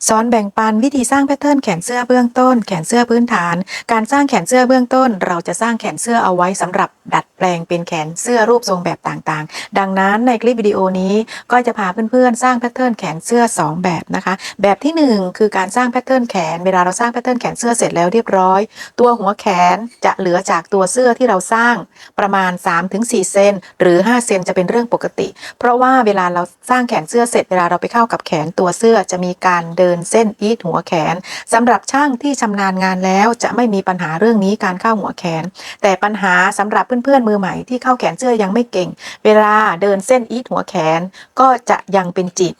สอนแบ่งปันวิธีสร้างแพทเทิร์นแขนเสื้อเบื้องต้นแขนเสื้อพื้นฐานการสร้างแขนเสื้อเบื้องต้นเราจะสร้างแขนเสื้อเอาไว้สำหรับดัดแปลงเป็นแขนเสื้อรูปทรงแบบต่างๆดังนั้นในคลิปวิดีโอนี้ก็จะพาเพื่อนๆสร้างแพทเทิร์นแขนเสื้อ2แบบนะคะแบบที่1คือการสร้างแพทเทิร์นแขนเวลาเราสร้างแพทเทิร์นแขนเสื้อเสร็จแล้วเรียบร้อยตัวหัวแขนจะเหลือจากตัวเสื้อที่เราสร้างประมาณ 3-4 เซนหรือ5เซนจะเป็นเรื่องปกติเพราะว่าเวลาเราสร้างแขนเสื้อเสร็จเวลาเราไปเข้ากับแขนตัวเสื้อจะมีการเดินเส้นอีทหัวแขนสำหรับช่างที่ชำนาญงานแล้วจะไม่มีปัญหาเรื่องนี้การเข้าหัวแขนแต่ปัญหาสำหรับเพื่อนๆมือใหม่ที่เข้าแขนเสื้อยังไม่เก่งเวลาเดินเส้นอีทหัวแขนก็จะยังเป็นจิต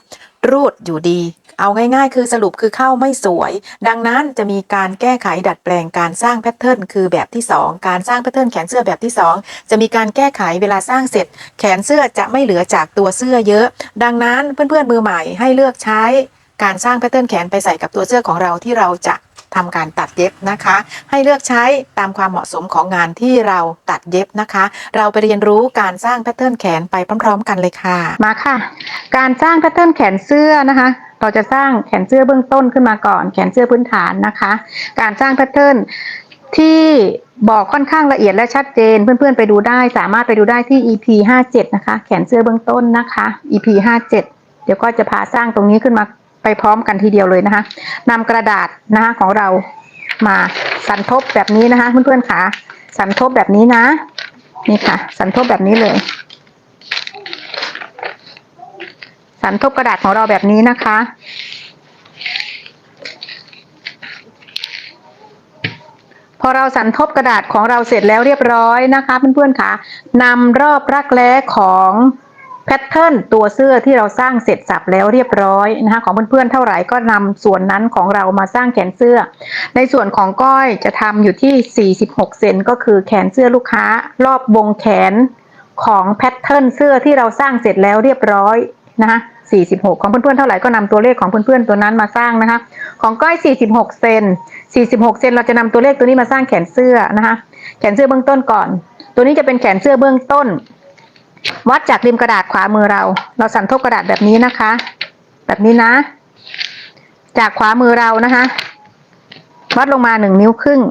รูดอยู่ดีเอาง่ายๆคือสรุปคือเข้าไม่สวยดังนั้นจะมีการแก้ไขดัดแปลงการสร้างแพทเทิร์นคือแบบที่2การสร้างแพทเทิร์นแขนเสื้อแบบที่2จะมีการแก้ไขเวลาสร้างเสร็จแขนเสื้อจะไม่เหลือจากตัวเสื้อเยอะดังนั้นเพื่อนๆมือใหม่ให้เลือกใช้การสร้างแพทเทิร์นแขนไปใส่กับตัวเสื้อของเราที่เราจะทำการตัดเย็บนะคะให้เลือกใช้ตามความเหมาะสมของงานที่เราตัดเย็บนะคะเราไปเรียนรู้การสร้างแพทเทิร์นแขนไปพร้อมๆกันเลยค่ะมาค่ะการสร้างแพทเทิร์นแขนเสื้อนะคะเราจะสร้างแขนเสื้อเบื้องต้นขึ้นมาก่อนแขนเสื้อพื้นฐานนะคะการสร้างแพทเทิร์นที่บอกค่อนข้างละเอียดและชัดเจนเพื่อนๆไปดูได้สามารถไปดูได้ที่ EP 57นะคะแขนเสื้อเบื้องต้นนะคะ EP 57เดี๋ยวก็จะพาสร้างตรงนี้ขึ้นมาไปพร้อมกันทีเดียวเลยนะคะนำกระดาษนะคะของเรามาสันทบแบบนี้นะคะเพื่อนๆค่ะสันทบแบบนี้นะนี่ค่ะสันทบแบบนี้เลยสันทบกระดาษของเราแบบนี้นะคะพอเราสันทบกระดาษของเราเสร็จแล้วเรียบร้อยนะคะเพื่อนๆค่ะนำรอบรักแร้ของแพทเทิร์นตัวเสื้อที่เราสร้างเสร็จสับแล้วเรียบร้อยนะคะของเพื่อนๆเท่าไหร่ก็นำส่วนนั้นของเรามาสร้างแขนเสื้อในส่วนของก้อยจะทำอยู่ที่46เซนก็คือแขนเสื้อลูกค้ารอบวงแขนของแพทเทิร์นเสื้อที่เราสร้างเสร็จแล้วเรียบร้อยนะคะ46ของเพื่อนๆเท่าไหร่ก็นำตัวเลขของเพื่อนๆตัวนั้นมาสร้างนะคะของก้อย46เซน46เซนเราจะนำตัวเลขตัวนี้มาสร้างแขนเสื้อนะคะแขนเสื้อเบื้องต้นก่อนตัวนี้จะเป็นแขนเสื้อเบื้องต้นวัดจากริมกระดาษขวามือเราสันทบกระดาษแบบนี้นะคะแบบนี้นะจากขวามือเรานะคะวัดลงมา1 นิ้วครึ่ง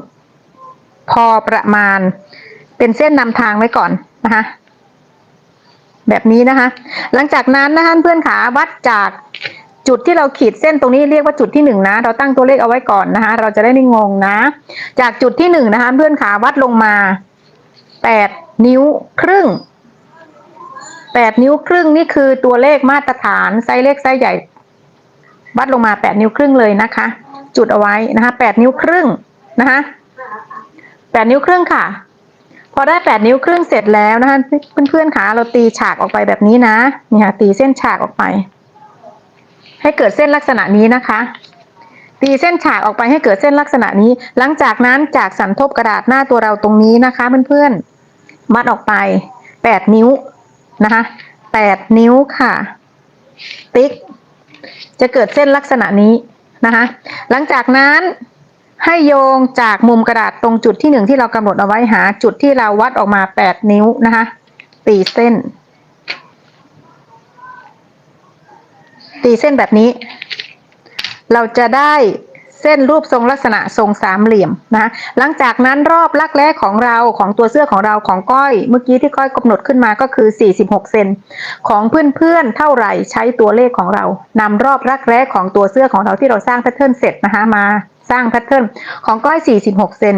พอประมาณเป็นเส้นนำทางไว้ก่อนนะคะแบบนี้นะคะหลังจากนั้นนะคะเพื่อนขาวัดจากจุดที่เราขีดเส้นตรงนี้เรียกว่าจุดที่1นะเราตั้งตัวเลขเอาไว้ก่อนนะคะเราจะได้ไม่งงนะจากจุดที่1นะคะเพื่อนขาวัดลงมา8 นิ้วครึ่ง8 นิ้วครึ่งนี่คือตัวเลขมาตรฐานไซส์เล็กไซส์ใหญ่วัดลงมา8 นิ้วครึ่งเลยนะคะจุดเอาไว้นะคะ8 นิ้วครึ่งนะคะ8 นิ้วครึ่งค่ะพอได้8 นิ้วครึ่งเสร็จแล้วนะคะเพื่อนๆค่ะเราตีฉากออกไปแบบนี้นะนี่ค่ะตีเส้นฉากออกไปให้เกิดเส้นลักษณะนี้นะคะตีเส้นฉากออกไปให้เกิดเส้นลักษณะนี้หลังจากนั้นจากสันทบกระดาษหน้าตัวเราตรงนี้นะคะเพื่อนๆมัดออกไป8 นิ้วนะคะ8 นิ้วค่ะติ๊กจะเกิดเส้นลักษณะนี้นะคะหลังจากนั้นให้โยงจากมุมกระดาษตรงจุดที่1ที่เรากำหนดเอาไว้หาจุดที่เราวัดออกมา8 นิ้วนะคะตีเส้นแบบนี้เราจะได้เส้นรูปทรงลักษณะทรงสามเหลี่ยมนะหลังจากนั้นรอบรักแร้ของเราของตัวเสื้อของเราของก้อยเมื่อกี้ที่ก้อยกำหนดขึ้นมาก็คือ46เซนของเพื่อนๆเท่าไหร่ใช้ตัวเลขของเรานำรอบรักแร้ของตัวเสื้อของเราที่เราสร้างแพทเทิร์นเสร็จนะคะมาสร้างแพทเทิร์นของก้อย46เซน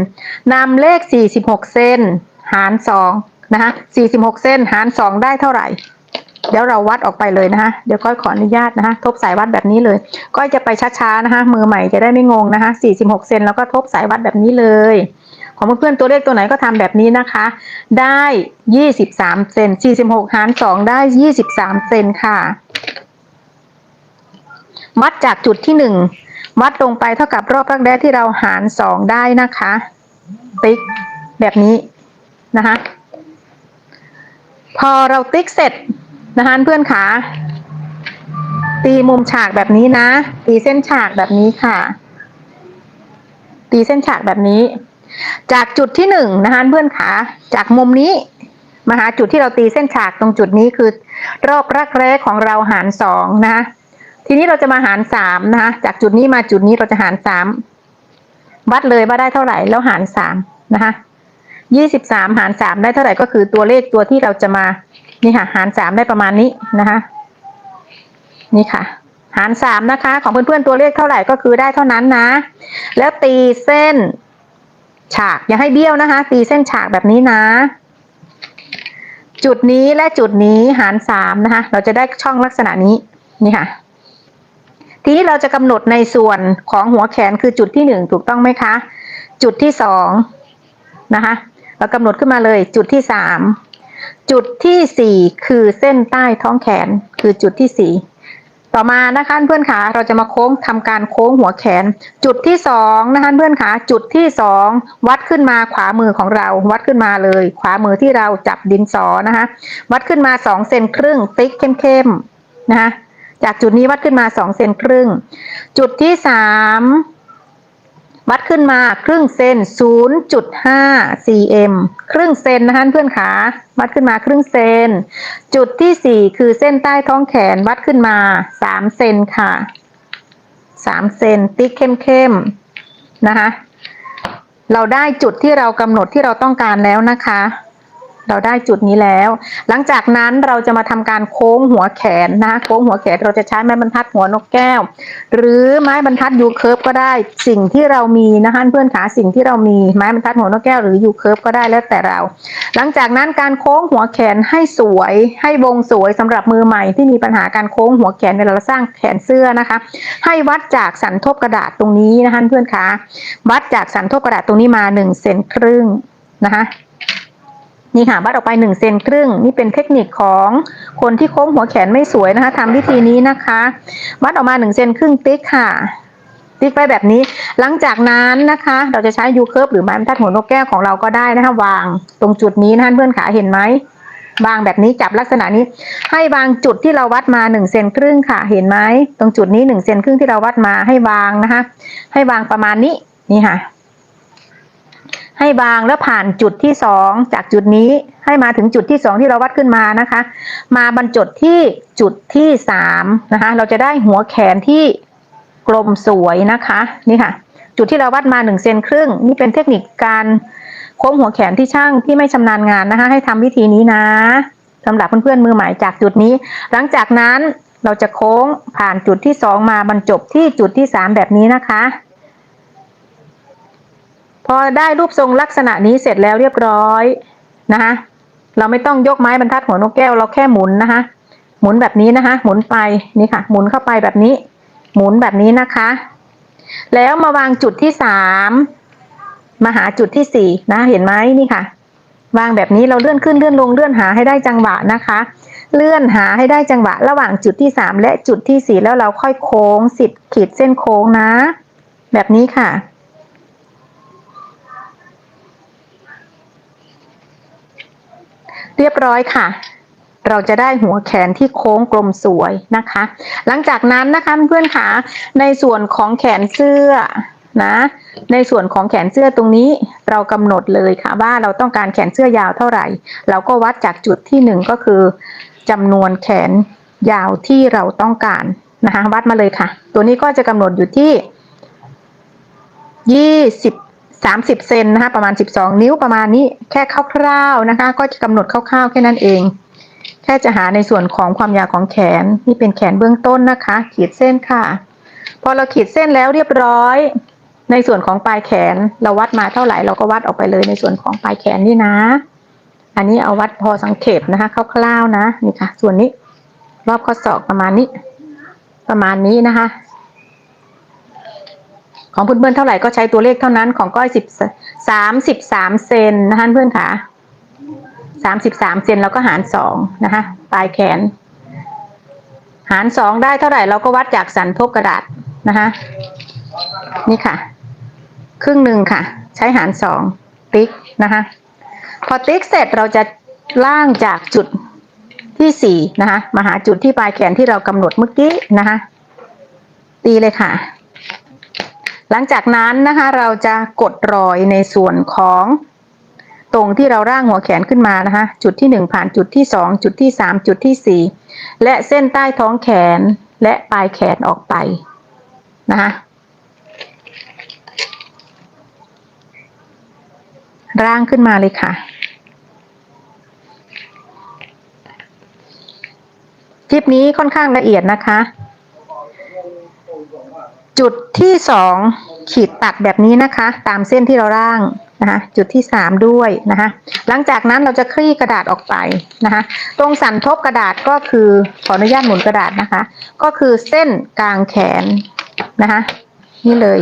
นำเลข46เซนหาร2นะคะ46เซนหาร2ได้เท่าไหร่เดี๋ยวเราวัดออกไปเลยนะคะเดี๋ยวก้อยขออนุญาตนะคะทบสายวัดแบบนี้เลยก้อยจะไปช้าๆนะคะมือใหม่จะได้ไม่งงนะคะ46เซนแล้วก็ทบสายวัดแบบนี้เลยของเพื่อนๆตัวเลขตัวไหนก็ทำแบบนี้นะคะได้23เซน46หาร2ได้23เซนค่ะวัดจากจุดที่1วัดลงไปเท่ากับรอบรักแร้ที่เราหาร2ได้นะคะติ๊กแบบนี้นะคะพอเราติ๊กเสร็จนะคะเพื่อนขาตีมุมฉากแบบนี้นะตีเส้นฉากแบบนี้ค่ะตีเส้นฉากแบบนี้จากจุดที่1นะคะเพื่อนขาจากมุมนี้มาหาจุดที่เราตีเส้นฉากตรงจุดนี้คือรอบรักแร้ของเราหาร2นะคะ ทีนี้เราจะมาหาร3นะคะจากจุดนี้มาจุดนี้เราจะหาร3วัดเลยว่าได้เท่าไหร่แล้วหาร3นะคะ23หาร3ได้เท่าไหร่ก็คือตัวเลขตัวที่เราจะมานี่ค่ะหาร3ได้ประมาณนี้นะคะนี่ค่ะหาร3นะคะของเพื่อนๆตัวเลขเท่าไหร่ก็คือได้เท่านั้นนะแล้วตีเส้นฉากอย่าให้เบี้ยวนะคะตีเส้นฉากแบบนี้นะจุดนี้และจุดนี้หาร3นะคะเราจะได้ช่องลักษณะนี้นี่ค่ะทีนี้เราจะกำหนดในส่วนของหัวแขนคือจุดที่1ถูกต้องไหมคะจุดที่2นะคะเรากำหนดขึ้นมาเลยจุดที่3จุดที่4คือเส้นใต้ท้องแขนคือจุดที่4ต่อมานะคะเพื่อนขาเราจะมาทำการโค้งหัวแขนจุดที่2นะคะเพื่อนขาจุดที่2วัดขึ้นมาขวามือของเราวัดขึ้นมาเลยขวามือที่เราจับดินสอนะคะวัดขึ้นมา2 เซนครึ่งติ๊กเข้มๆนะคะจากจุดนี้วัดขึ้นมา2 เซนครึ่งจุดที่3วัดขึ้นมาครึ่งเซน 0.5 cm ครึ่งเซนนะคะเพื่อนขาวัดขึ้นมาครึ่งเซนจุดที่4คือเส้นใต้ท้องแขนวัดขึ้นมา3 เซนค่ะ3 เซนติ๊กเข้มๆนะคะเราได้จุดที่เรากำหนดที่เราต้องการแล้วนะคะเราได้จุดนี้แล้วหลังจากนั้นเราจะมาทำการโค้งหัวแขนนะโค้งหัวแขนเราจะใช้ไม้บรรทัดหัวนกแก้วหรือไม้บรรทัดยูเคิร์ฟก็ได้สิ่งที่เรามีนะคะเพื่อนขาสิ่งที่เรามีไม้บรรทัดหัวนกแก้วหรือยูเคิร์ฟก็ได้แล้วแต่เราหลังจากนั้นการโค้งหัวแขนให้สวยให้วงสวยสำหรับมือใหม่ที่มีปัญหาการโค้งหัวแขนเวลาเราสร้างแขนเสื้อนะคะให้วัดจากสันทบกระดาษตรงนี้นะคะเพื่อนขาวัดจากสันทบกระดาษตรงนี้มา1 เซนครึ่งนะคะนี่ค่ะวัดออกไป1 เซนครึ่งนี่เป็นเทคนิคของคนที่โค้งหัวแขนไม่สวยนะคะทำวิธีนี้นะคะวัดออกมา1 เซนครึ่งติ๊กค่ะติ๊กไปแบบนี้หลังจากนั้นนะคะเราจะใช้ยูเคิร์ฟหรือไม้บรรทัดหัวนกแก้วของเราก็ได้นะคะวางตรงจุดนี้นะคะเพื่อนขาเห็นไหมวางแบบนี้จับลักษณะนี้ให้วางจุดที่เราวัดมา1 เซนครึ่งค่ะเห็นไหมตรงจุดนี้1 เซนครึ่งที่เราวัดมาให้วางนะคะให้วางประมาณนี้นี่ค่ะให้วางแล้วผ่านจุดที่2จากจุดนี้ให้มาถึงจุดที่2ที่เราวัดขึ้นมานะคะมาบรรจบที่จุดที่3นะคะเราจะได้หัวแขนที่กลมสวยนะคะนี่ค่ะจุดที่เราวัดมา1 เซนครึ่งนี่เป็นเทคนิคการโค้งหัวแขนที่ช่างที่ไม่ชำนาญงานนะคะให้ทำวิธีนี้นะสำหรับเพื่อนๆมือใหม่จากจุดนี้หลังจากนั้นเราจะโค้งผ่านจุดที่2มาบรรจบที่จุดที่3แบบนี้นะคะพอได้รูปทรงลักษณะนี้เสร็จแล้วเรียบร้อยนะคะเราไม่ต้องยกไม้บรรทัดหัวนกแก้วเราแค่หมุนนะคะหมุนแบบนี้นะคะหมุนไปนี่ค่ะหมุนเข้าไปแบบนี้หมุนแบบนี้นะคะแล้วมาวางจุดที่3มาหาจุดที่4นะเห็นไหมนี่ค่ะวางแบบนี้เราเลื่อนขึ้นเลื่อนลงเลื่อนหาให้ได้จังหวะนะคะเลื่อนหาให้ได้จังหวะระหว่างจุดที่3และจุดที่4แล้วเราค่อยโค้ง10 ขีดเส้นโค้งนะแบบนี้ค่ะเรียบร้อยค่ะเราจะได้หัวแขนที่โค้งกลมสวยนะคะหลังจากนั้นนะคะเพื่อนๆค่ะในส่วนของแขนเสื้อนะในส่วนของแขนเสื้อตรงนี้เรากำหนดเลยค่ะว่าเราต้องการแขนเสื้อยาวเท่าไหร่เราก็วัดจากจุดที่1ก็คือจำนวนแขนยาวที่เราต้องการนะคะวัดมาเลยค่ะตัวนี้ก็จะกำหนดอยู่ที่30 เซนนะคะประมาณ12 นิ้วประมาณนี้แค่คร่าวๆนะคะก็จะกำหนดคร่าวๆแค่นั้นเองแค่จะหาในส่วนของความยาวของแขนนี่เป็นแขนเบื้องต้นนะคะขีดเส้นค่ะพอเราขีดเส้นแล้วเรียบร้อยในส่วนของปลายแขนเราวัดมาเท่าไหร่เราก็วัดออกไปเลยในส่วนของปลายแขนนี่นะอันนี้เอาวัดพอสังเกตนะคะคร่าวๆนะนี่ค่ะส่วนนี้รอบข้อศอกประมาณนี้นะคะของเพื่อนๆเท่าไหร่ก็ใช้ตัวเลขเท่านั้นของก้อย33 เซนนะคะเพื่อนค่ะ33 เซนแล้วก็หาร2นะคะปลายแขนหาร2ได้เท่าไหร่เราก็วัดจากสันทบกระดาษนะคะนี่ค่ะครึ่งหนึ่งค่ะใช้หาร2ติ๊กนะคะพอติ๊กเสร็จเราจะล่างจากจุดที่4นะคะมาหาจุดที่ปลายแขนที่เรากำหนดเมื่อกี้นะคะตีเลยค่ะหลังจากนั้นนะคะเราจะกดรอยในส่วนของตรงที่เราร่างหัวแขนขึ้นมานะคะจุดที่1ผ่านจุดที่2จุดที่3จุดที่4และเส้นใต้ท้องแขน และปลายแขนออกไปนะคะร่างขึ้นมาเลยค่ะคลิปนี้ค่อนข้างละเอียดนะคะจุดที่2ขีดตัดแบบนี้นะคะตามเส้นที่เราร่างนะคะจุดที่3ด้วยนะคะหลังจากนั้นเราจะคลี่กระดาษออกไปนะคะตรงสันทบกระดาษก็คือขออนุญาตหมุนกระดาษนะคะก็คือเส้นกลางแขนนะคะนี่เลย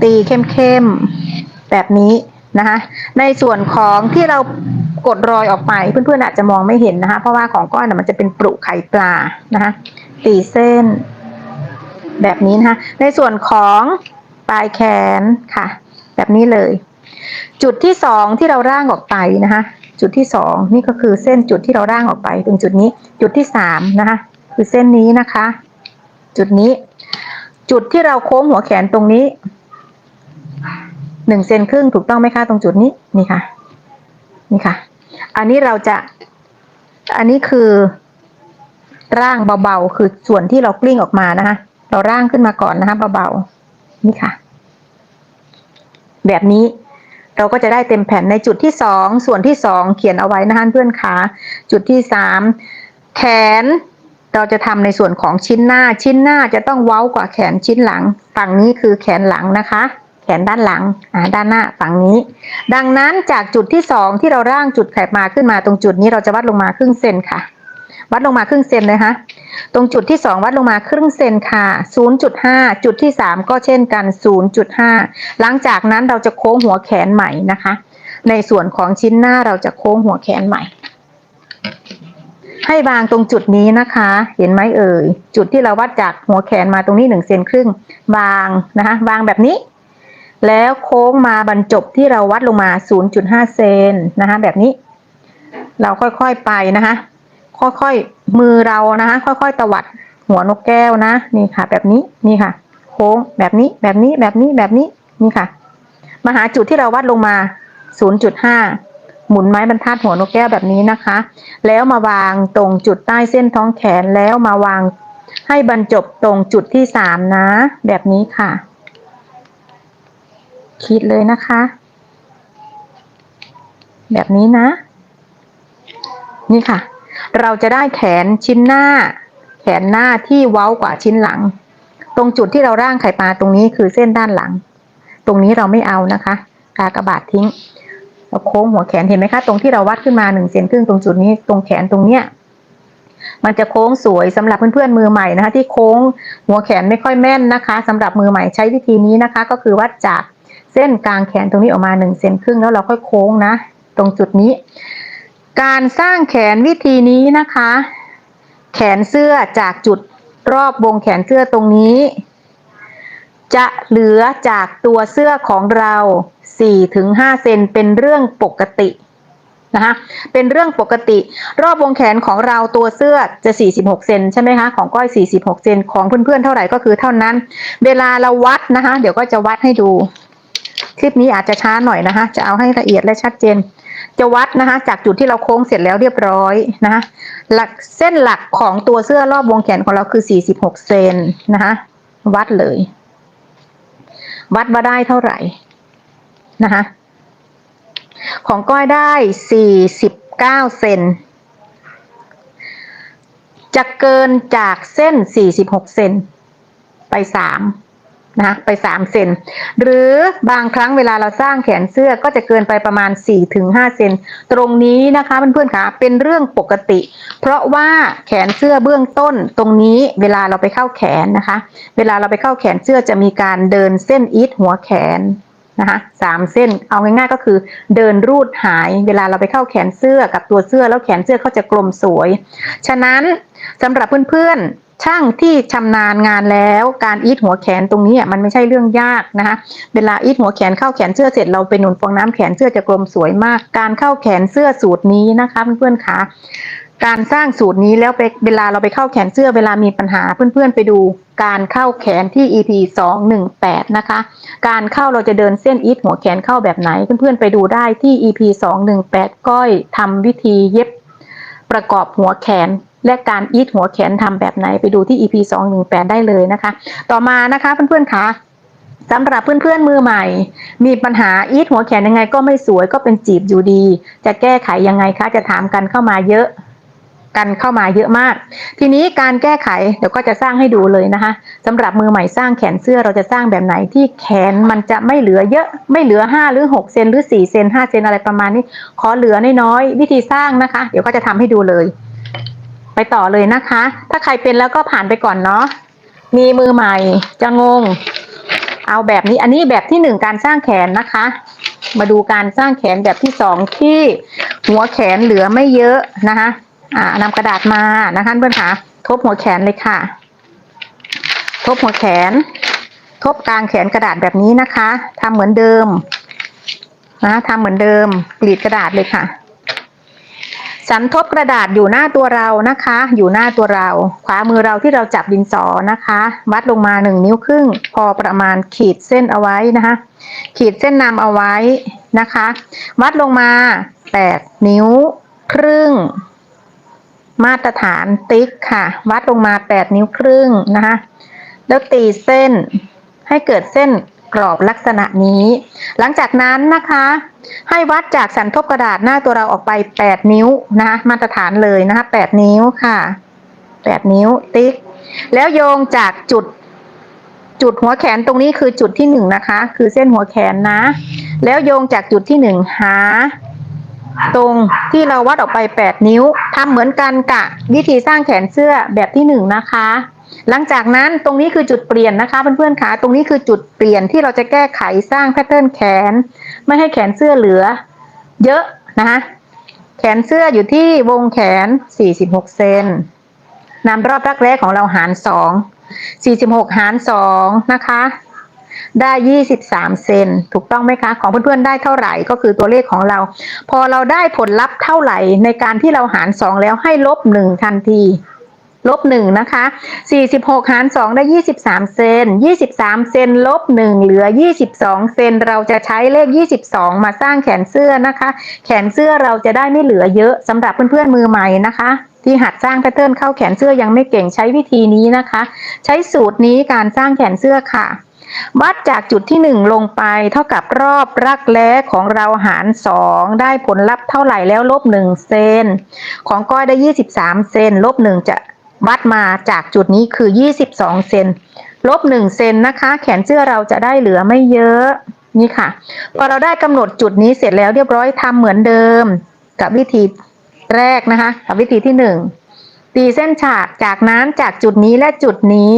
ตีเข้มๆแบบนี้นะคะในส่วนของที่เรากดรอยออกไปเพื่อนๆอาจจะมองไม่เห็นนะคะเพราะว่าของก้อนมันจะเป็นปรุไข่ปลานะคะตีเส้นแบบนี้นะคะในส่วนของปลายแขนค่ะแบบนี้เลยจุดที่2ที่เราร่างออกไปนะคะจุดที่2นี่ก็คือเส้นจุดที่เราร่างออกไปตรงจุดนี้จุดที่3นะคะคือเส้นนี้นะคะจุดนี้จุดที่เราโค้งหัวแขนตรงนี้1 เซนครึ่งถูกต้องไหมคะตรงจุดนี้นี่ค่ะนี่ค่ะอันนี้คือร่างเบาๆคือส่วนที่เรากลิ้งออกมานะคะเราร่างขึ้นมาก่อนนะคะเบาๆนี่ค่ะแบบนี้เราก็จะได้เต็มแผ่นในจุดที่2ส่วนที่2เขียนเอาไว้นะคะเพื่อนขาจุดที่3แขนเราจะทำในส่วนของชิ้นหน้าจะต้องเว้ากว่าแขนชิ้นหลังฝั่งนี้คือแขนหลังนะคะแขนด้านหลังด้านหน้าฝั่งนี้ดังนั้นจากจุดที่2ที่เราร่างจุดไขมาขึ้นมาตรงจุดนี้เราจะวัดลงมาครึ่งเซนค่ะวัดลงมาครึ่งเซนเลยค่ะตรงจุดที่2วัดลงมาครึ่งเซนค่ะ 0.5 จุดที่3ก็เช่นกัน 0.5 หลังจากนั้นเราจะโค้งหัวแขนใหม่นะคะในส่วนของชิ้นหน้าเราจะโค้งหัวแขนใหม่ให้วางตรงจุดนี้นะคะเห็นไหมเอ่ยจุดที่เราวัดจากหัวแขนมาตรงนี้1 เซนครึ่งวางนะคะวางแบบนี้แล้วโค้งมาบรรจบที่เราวัดลงมา 0.5 เซนนะคะแบบนี้เราค่อยๆไปนะคะค่อยๆมือเรานะคะค่อยๆตวัดหัวนกแก้วนะนี่ค่ะแบบนี้นี่ค่ะโค้งแบบนี้นี่ค่ะมาหาจุดที่เราวัดลงมา 0.5 หมุนไม้บรรทัดหัวนกแก้วแบบนี้นะคะแล้วมาวางตรงจุดใต้เส้นท้องแขนแล้วมาวางให้บรรจบตรงจุดที่3นะแบบนี้ค่ะคิดเลยนะคะแบบนี้นะนี่ค่ะเราจะได้แขนชิ้นหน้าแขนหน้าที่เว้ากว่าชิ้นหลังตรงจุดที่เราร่างไข่ปลาตรงนี้คือเส้นด้านหลังตรงนี้เราไม่เอานะคะกากบาททิ้งเราโค้งหัวแขนเห็นไหมคะตรงที่เราวัดขึ้นมา1 เซนครึ่งตรงจุดนี้ตรงแขนตรงเนี้ยมันจะโค้งสวยสำหรับเพื่อนๆมือใหม่นะคะที่โค้งหัวแขนไม่ค่อยแม่นนะคะสำหรับมือใหม่ใช้วิธีนี้นะคะก็คือวัดจากเส้นกลางแขนตรงนี้ออกมา1 เซนครึ่งแล้วเราค่อยโค้งนะตรงจุดนี้การสร้างแขนวิธีนี้นะคะแขนเสื้อจากจุดรอบวงแขนเสื้อตรงนี้จะเหลือจากตัวเสื้อของเรา 4-5 เซนเป็นเรื่องปกตินะคะเป็นเรื่องปกติรอบวงแขนของเราตัวเสื้อจะ46 เซนใช่ไหมคะของก้อย46 เซนของเพื่อนๆเท่าไหร่ก็คือเท่านั้นเวลาเราวัดนะคะเดี๋ยวก็จะวัดให้ดูคลิปนี้อาจจะช้าหน่อยนะคะจะเอาให้ละเอียดและชัดเจนจะวัดนะคะจากจุดที่เราโค้งเสร็จแล้วเรียบร้อยนะคะหลักเส้นหลักของตัวเสื้อรอบวงแขนของเราคือ46 เซนนะคะวัดเลยวัดว่าได้เท่าไหร่นะคะของก้อยได้49 เซนจะเกินจากเส้น46 เซนไป3นะคะไป3 เซนหรือบางครั้งเวลาเราสร้างแขนเสื้อก็จะเกินไปประมาณ 4-5 เซนตรงนี้นะคะเพื่อนๆค่ะเป็นเรื่องปกติเพราะว่าแขนเสื้อเบื้องต้นตรงนี้เวลาเราไปเข้าแขนนะคะเวลาเราไปเข้าแขนเสื้อจะมีการเดินเส้นอีทหัวแขนนะคะ3 เส้นเอาง่ายๆก็คือเดินรูดหายเวลาเราไปเข้าแขนเสื้อกับตัวเสื้อแล้วแขนเสื้อเขาจะกลมสวยฉะนั้นสำหรับเพื่อนๆช่างที่ชำนาญงานแล้วการอีทหัวแขนตรงนี้มันไม่ใช่เรื่องยากนะคะเวลาอีทหัวแขนเข้าแขนเสื้อเสร็จเราไปหนุนฟองน้ำแขนเสื้อจะกลมสวยมากการเข้าแขนเสื้อสูตรนี้นะคะเพื่อนๆค่ะการสร้างสูตรนี้แล้วไปเวลาเราไปเข้าแขนเสื้อเวลามีปัญหาเพื่อนๆไปดูการเข้าแขนที่ EP 218นะคะการเข้าเราจะเดินเส้นอีทหัวแขนเข้าแบบไหนเพื่อนๆไปดูได้ที่ EP 218ก้อยทำวิธีเย็บประกอบหัวแขน และการอีทหัวแขนทำแบบไหนไปดูที่ EP 218ได้เลยนะคะต่อมานะคะเพื่อนๆคะสำหรับเพื่อนๆมือใหม่มีปัญหาอีทหัวแขนยังไงก็ไม่สวยก็เป็นจีบอยู่ดีจะแก้ไขยังไงคะจะถามกันเข้ามาเยอะมากทีนี้การแก้ไขเดี๋ยวก็จะสร้างให้ดูเลยนะคะสำหรับมือใหม่สร้างแขนเสื้อเราจะสร้างแบบไหนที่แขนมันจะไม่เหลือเยอะไม่เหลือ5หรือ6เซนหรือ4เซน5เซนอะไรประมาณนี้ขอเหลือน้อยๆวิธีสร้างนะคะเดี๋ยวก็จะทำให้ดูเลยไปต่อเลยนะคะถ้าใครเป็นแล้วก็ผ่านไปก่อนเนาะมีมือใหม่จะงงเอาแบบนี้อันนี้แบบที่1การสร้างแขนนะคะมาดูการสร้างแขนแบบที่2ที่หัวแขนเหลือไม่เยอะนะคะนำกระดาษมานะคะเพื่อนคะทบหัวแขนเลยค่ะทบหัวแขนทบกลางแขนกระดาษแบบนี้นะคะทำเหมือนเดิมนะทำเหมือนเดิมกรีดกระดาษเลยค่ะสันทบกระดาษอยู่หน้าตัวเรานะคะอยู่หน้าตัวเราขวามือเราที่เราจับดินสอนะคะวัดลงมา1 นิ้วครึ่งพอประมาณขีดเส้นเอาไว้นะคะขีดเส้นนำเอาไว้นะคะวัดลงมา8 นิ้วครึ่งมาตรฐานติ๊กค่ะวัดลงมา8 นิ้วครึ่งนะคะแล้วตีเส้นให้เกิดเส้นกรอบลักษณะนี้หลังจากนั้นนะคะให้วัดจากสันทบกระดาษหน้าตัวเราออกไป8 นิ้วนะคะมาตรฐานเลยนะคะ8 นิ้วค่ะ8 นิ้วติ๊กแล้วโยงจากจุดหัวแขนตรงนี้คือจุดที่1นะคะคือเส้นหัวแขนนะแล้วโยงจากจุดที่1หาตรงที่เราวัดออกไป8 นิ้วทำเหมือนกันกับวิธีสร้างแขนเสื้อแบบที่1นะคะหลังจากนั้นตรงนี้คือจุดเปลี่ยนนะคะเพื่อนๆคะตรงนี้คือจุดเปลี่ยนที่เราจะแก้ไขสร้างแพทเทิร์นแขนไม่ให้แขนเสื้อเหลือเยอะนะคะแขนเสื้ออยู่ที่วงแขน46เซนนำรอบรักแร้ของเราหาร2 46หาร2นะคะได้23เซนถูกต้องไหมคะของเพื่อนๆได้เท่าไหร่ก็คือตัวเลขของเราพอเราได้ผลลัพธ์เท่าไหร่ในการที่เราหาร2แล้วให้ลบ1ทันทีลบ1นะคะ46หาร2ได้23เซน23เซนลบ1เหลือ22เซนเราจะใช้เลข22มาสร้างแขนเสื้อนะคะแขนเสื้อเราจะได้ไม่เหลือเยอะสำหรับเพื่อนๆมือใหม่นะคะที่หัดสร้างแพทเทิร์นเข้าแขนเสื้อยังไม่เก่งใช้วิธีนี้นะคะใช้สูตรนี้การสร้างแขนเสื้อค่ะวัดจากจุดที่1ลงไปเท่ากับรอบรักแร้ของเราหาร2ได้ผลลัพธ์เท่าไหร่แล้วลบ1เซนของก้อยได้23เซนลบ1จะวัดมาจากจุดนี้คือ22เซนลบ1เซนนะคะแขนเสื้อเราจะได้เหลือไม่เยอะนี่ค่ะพอเราได้กำหนดจุดนี้เสร็จแล้วเรียบร้อยทำเหมือนเดิมกับวิธีแรกนะคะกับวิธีที่1ตีเส้นฉากจากนั้นจากจุดนี้และจุดนี้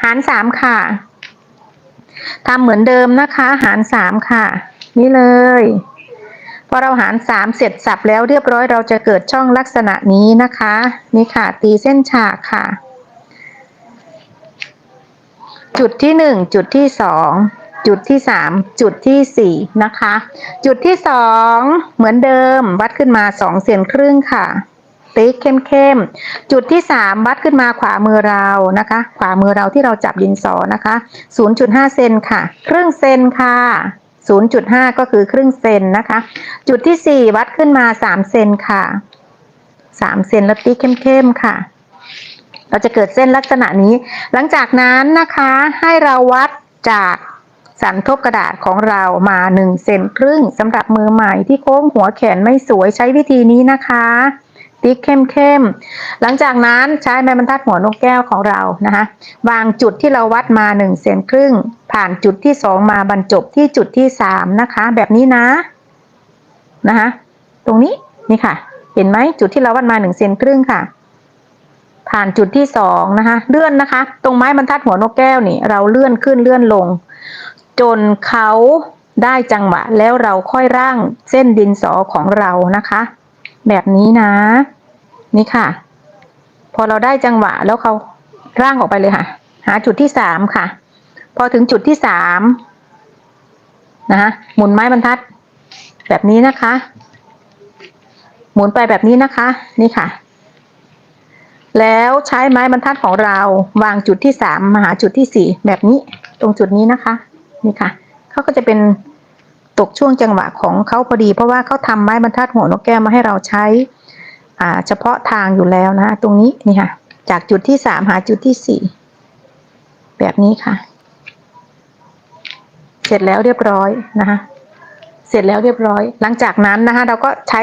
หาร3ค่ะทำเหมือนเดิมนะคะหาร3ค่ะนี่เลยพอเราหาร3เสร็จสับแล้วเรียบร้อยเราจะเกิดช่องลักษณะนี้นะคะนี่ค่ะตีเส้นฉากค่ะจุดที่1จุดที่2จุดที่3จุดที่4นะคะจุดที่2เหมือนเดิมวัดขึ้นมา2เซนครึ่งค่ะติ๊กเข้มๆจุดที่3วัดขึ้นมาขวามือเรานะคะขวามือเราที่เราจับดินสอนะคะ 0.5 เซนค่ะครึ่งเซนค่ะ 0.5 ก็คือครึ่งเซนนะคะจุดที่4วัดขึ้นมา3เซนค่ะ3เซนแล้วติ๊กเข้มๆค่ะเราจะเกิดเส้นลักษณะนี้หลังจากนั้นนะคะให้เราวัดจากสันทบกระดาษของเรามา1เซนครึ่งสำหรับมือใหม่ที่โค้งหัวแขนไม่สวยใช้วิธีนี้นะคะติ๊กเข้มๆหลังจากนั้นใช้ไม้บรรทัดหัวนกแก้วของเรานะคะวางจุดที่เราวัดมา1เซนครึ่งผ่านจุดที่2มาบรรจบที่จุดที่3นะคะแบบนี้นะคะตรงนี้นี่ค่ะเห็นไหมจุดที่เราวัดมา1เซนครึ่งค่ะผ่านจุดที่2นะคะเลื่อนนะคะตรงไม้บรรทัดหัวนกแก้วนี่เราเลื่อนขึ้นเลื่อนลงจนเขาได้จังหวะแล้วเราค่อยร่างเส้นดินสอของเรานะคะแบบนี้นะนี่ค่ะพอเราได้จังหวะแล้วเขาร่างออกไปเลยค่ะหาจุดที่3ค่ะพอถึงจุดที่3นะคะหมุนไม้บรรทัดแบบนี้นะคะหมุนไปแบบนี้นะคะนี่ค่ะแล้วใช้ไม้บรรทัดของเราวางจุดที่3มาหาจุดที่4แบบนี้ตรงจุดนี้นะคะนี่ค่ะเขาก็จะเป็นตกช่วงจังหวะของเขาพอดีเพราะว่าเขาทำไม้บรรทัดหัวนกแก้วมาให้เราใช้ เฉพาะทางอยู่แล้วนะตรงนี้นี่ค่ะจากจุดที่3หาจุดที่4แบบนี้ค่ะเสร็จแล้วเรียบร้อยนะคะเสร็จแล้วเรียบร้อยหลังจากนั้นนะคะเราก็ใช้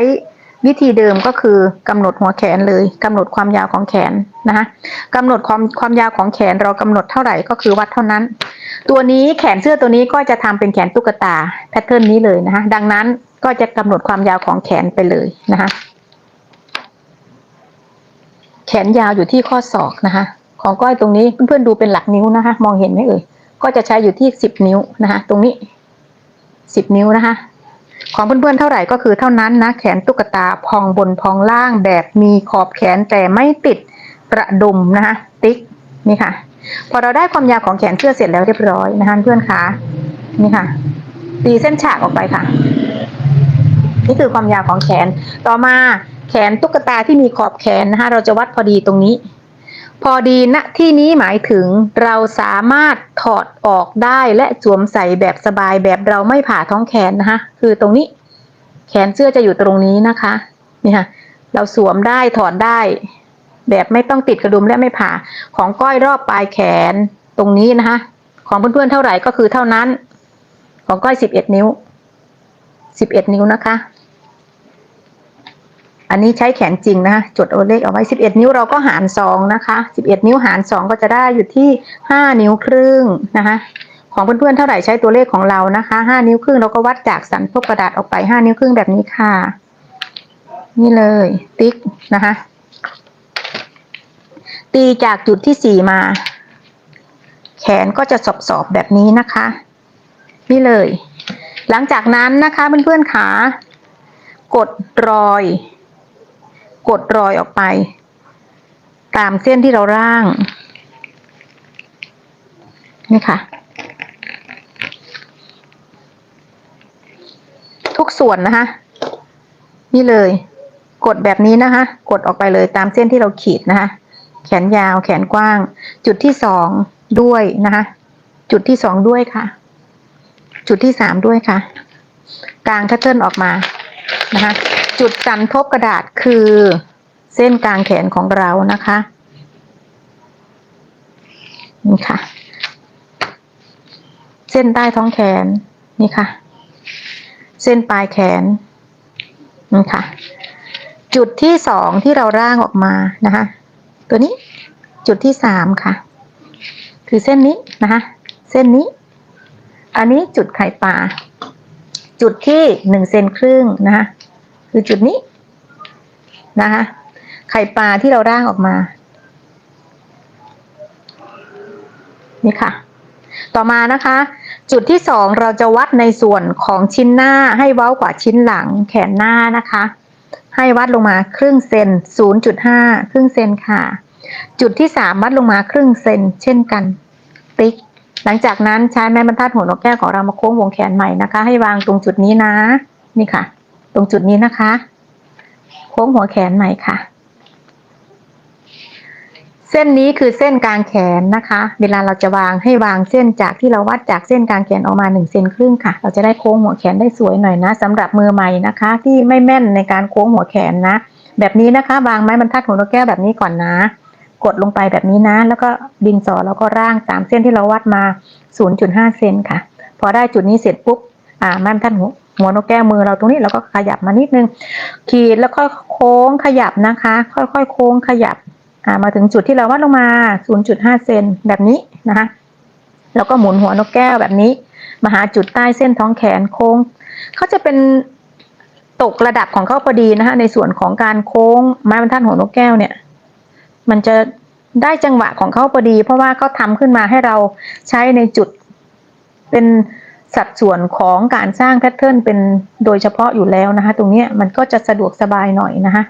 วิธีเดิมก็คือกำหนดหัวแขนเลยกำหนดความยาวของแขนนะคะกำหนดความยาวของแขนเรากำหนดเท่าไหร่ก็คือวัดเท่านั้นตัวนี้แขนเสื้อตัวนี้ก็จะทำเป็นแขนตุ๊กตาแพทเทิร์นนี้เลยนะคะดังนั้นก็จะกำหนดความยาวของแขนไปเลยนะคะแขนยาวอยู่ที่ข้อศอกนะคะของก้อยตรงนี้เพื่อนๆดูเป็นหลักนิ้วนะคะมองเห็นไหมเอ่ยก็จะใช้อยู่ที่10 นิ้วนะคะตรงนี้10 นิ้วนะคะของเพื่อนๆเท่าไหร่ก็คือเท่านั้นนะแขนตุ๊กตาพองบนพองล่างแบบมีขอบแขนแต่ไม่ติดประดุมนะคะติ๊กนี่ค่ะพอเราได้ความยาวของแขนเสื้อเสร็จแล้วเรียบร้อยนะคะเพื่อนคะนี่ค่ะตีเส้นฉากออกไปค่ะนี่คือความยาวของแขนต่อมาแขนตุ๊กตาที่มีขอบแขนนะคะเราจะวัดพอดีตรงนี้พอดีณที่นี้หมายถึงเราสามารถถอดออกได้และสวมใส่แบบสบายแบบเราไม่ผ่าท้องแขนนะคะคือตรงนี้แขนเสื้อจะอยู่ตรงนี้นะคะนี่ค่ะเราสวมได้ถอดได้แบบไม่ต้องติดกระดุมและไม่ผ่าของก้อยรอบปลายแขนตรงนี้นะคะของเพื่อนๆเท่าไหร่ก็คือเท่านั้นของก้อย11 นิ้ว11 นิ้วนะคะอันนี้ใช้แขนจริงนะคะจดเอาเลขเอาไว้11 นิ้วเราก็หาร2นะคะ11 นิ้วหาร2ก็จะได้อยู่ที่5 นิ้วครึ่งนะคะของเพื่อนๆเท่าไหร่ใช้ตัวเลขของเรานะคะ5 นิ้วครึ่งเราก็วัดจากสันทบกระดาษออกไป5 นิ้วครึ่งแบบนี้ค่ะนี่เลยติ๊กนะคะตีจากจุดที่4มาแขนก็จะสอบแบบนี้นะคะนี่เลยหลังจากนั้นนะคะเพื่อนๆขากดรอยออกไปตามเส้นที่เราร่างนี่ค่ะทุกส่วนนะคะนี่เลยกดแบบนี้นะคะกดออกไปเลยตามเส้นที่เราขีดนะคะแขนยาวแขนกว้างจุดที่2ด้วยนะคะจุดที่2ด้วยค่ะจุดที่3ด้วยค่ะกลางแพทเทิร์นออกมานะคะจุดสันทบกระดาษคือเส้นกลางแขนของเรานะคะนี่ค่ะเส้นใต้ท้องแขนนี่ค่ะเส้นปลายแขนนี่ค่ะจุดที่2ที่เราร่างออกมานะคะตัวนี้จุดที่3ค่ะคือเส้นนี้นะคะเส้นนี้อันนี้จุดไข่ปลาจุดที่1 เซนครึ่งนะคะคือจุดนี้นะคะไข่ปลาที่เราร่างออกมานี่ค่ะต่อมานะคะจุดที่2เราจะวัดในส่วนของชิ้นหน้าให้เว้ากว่าชิ้นหลังแขนหน้านะคะให้วัดลงมาครึ่งเซน 0.5 ครึ่งเซนค่ะจุดที่3วัดลงมาครึ่งเซนเช่นกันติ๊กหลังจากนั้นใช้ไม้บรรทัดหัวนกแก้วของเรามาโค้งวงแขนใหม่นะคะให้วางตรงจุดนี้นะนี่ค่ะตรงจุดนี้นะคะโค้งหัวแขนใหม่ค่ะเส้นนี้คือเส้นกลางแขนนะคะเวลาเราจะวางให้วางเส้นจากที่เราวัดจากเส้นกลางแขนออกมา1 เซนครึ่งค่ะเราจะได้โค้งหัวแขนได้สวยหน่อยนะสำหรับมือใหม่นะคะที่ไม่แม่นในการโค้งหัวแขนนะแบบนี้นะคะวางไม้บรรทัดหัวนกแก้วแบบนี้ก่อนนะกดลงไปแบบนี้นะแล้วก็ดินสอแล้วก็ร่างตามเส้นที่เราวัดมา 0.5 เซนค่ะพอได้จุดนี้เสร็จปุ๊บไม้บรรทัดหัวนกแก้วมือเราตรงนี้เราก็ขยับมานิดนึงขีดแล้วค่อยโค้งขยับนะคะค่อยๆโค้งขยับมาถึงจุดที่เราวัดลงมา 0.5 เซนแบบนี้นะคะแล้วก็หมุนหัวนกแก้วแบบนี้มาหาจุดใต้เส้นท้องแขนโค้งเขาจะเป็นตกระดับของเขาพอดีนะคะในส่วนของการโค้งไม้บรรทัดหัวนกแก้วเนี่ยมันจะได้จังหวะของเขาพอดีเพราะว่าเขาทำขึ้นมาให้เราใช้ในจุดเป็นสัดส่วนของการสร้างแพทเทิร์นเป็นโดยเฉพาะอยู่แล้วนะคะตรงนี้มันก็จะสะดวกสบายหน่อยนะคะ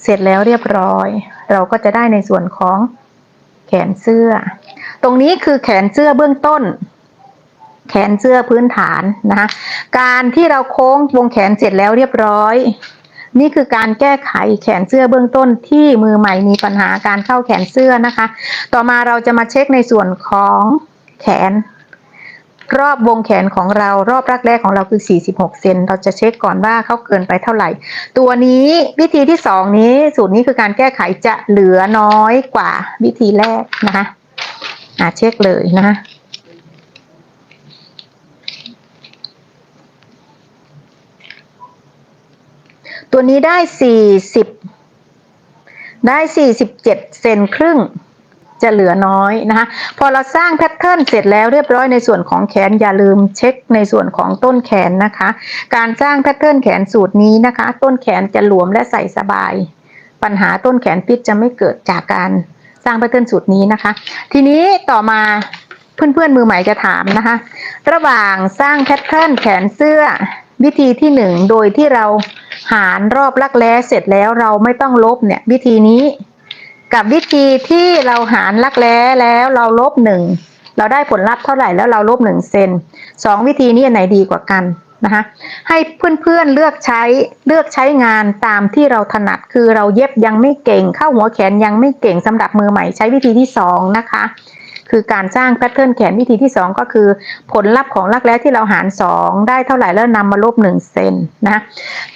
เสร็จแล้วเรียบร้อยเราก็จะได้ในส่วนของแขนเสื้อตรงนี้คือแขนเสื้อเบื้องต้นแขนเสื้อพื้นฐานนะคะการที่เราโค้งวงแขนเสร็จแล้วเรียบร้อยนี่คือการแก้ไขแขนเสื้อเบื้องต้นที่มือใหม่มีปัญหาการเข้าแขนเสื้อนะคะต่อมาเราจะมาเช็คในส่วนของแขน รอบวงแขนของเรารอบรักแร้ของเราคือ46เซนเราจะเช็คก่อนว่าเขาเกินไปเท่าไหร่ตัวนี้วิธีที่2นี้สูตรนี้คือการแก้ไขจะเหลือน้อยกว่าวิธีแรกนะคะเช็คเลยนะคะตัวนี้ได้47เซนครึ่งจะเหลือน้อยนะคะพอเราสร้างแพทเทิร์นเสร็จแล้วเรียบร้อยในส่วนของแขนอย่าลืมเช็คในส่วนของต้นแขนนะคะการสร้างแพทเทิร์นแขนสูตรนี้นะคะต้นแขนจะหลวมและใส่สบายปัญหาต้นแขนปิดจะไม่เกิดจากการสร้างแพทเทิร์นสูตรนี้นะคะทีนี้ต่อมาเพื่อนๆมือใหม่จะถามนะคะระหว่างสร้างแพทเทิร์นแขนเสื้อวิธีที่1โดยที่เราหารรอบรักแร้เสร็จแล้วเราไม่ต้องลบเนี่ยวิธีนี้กับวิธีที่เราหารรักแร้แล้วเราลบ1เราได้ผลลัพธ์เท่าไหร่แล้วเราลบ1เซน2วิธีนี้อันไหนดีกว่ากันนะคะให้เพื่อนๆเลือกใช้งานตามที่เราถนัดคือเราเย็บยังไม่เก่งเข้าหัวแขนยังไม่เก่งสำหรับมือใหม่ใช้วิธีที่2นะคะคือการสร้างแพทเทิร์นแขนวิธีที่2ก็คือผลลัพธ์ของรักแร้ที่เราหาร2ได้เท่าไหร่แล้วนำมาลบ1เซนนะ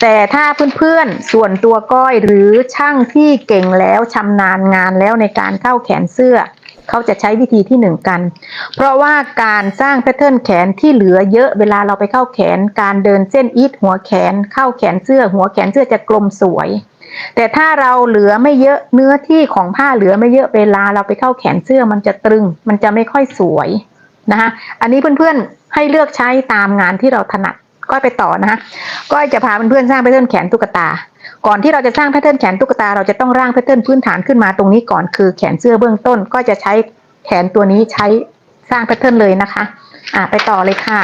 แต่ถ้าเพื่อนๆส่วนตัวก้อยหรือช่างที่เก่งแล้วชำนาญงานแล้วในการเข้าแขนเสื้อเขาจะใช้วิธีที่1กันเพราะว่าการสร้างแพทเทิร์นแขนที่เหลือเยอะเวลาเราไปเข้าแขนการเดินเส้นอีทหัวแขนเข้าแขนเสื้อหัวแขนเสื้อจะกลมสวยแต่ถ้าเราเหลือไม่เยอะเนื้อที่ของผ้าเหลือไม่เยอะเวลาเราไปเข้าแขนเสื้อมันจะตรึงมันจะไม่ค่อยสวยนะคะอันนี้เพื่อนๆให้เลือกใช้ตามงานที่เราถนัดก็ไปต่อนะคะก็จะพาเพื่อนๆสร้างแพทเทิร์นแขนตุ๊กตาก่อนที่เราจะสร้างแพทเทิร์นแขนตุ๊กตาเราจะต้องร่างแพทเทิร์นพื้นฐานขึ้นมาตรงนี้ก่อนคือแขนเสื้อเบื้องต้นก็จะใช้แขนตัวนี้ใช้สร้างแพทเทิร์นเลยนะคะไปต่อเลยค่ะ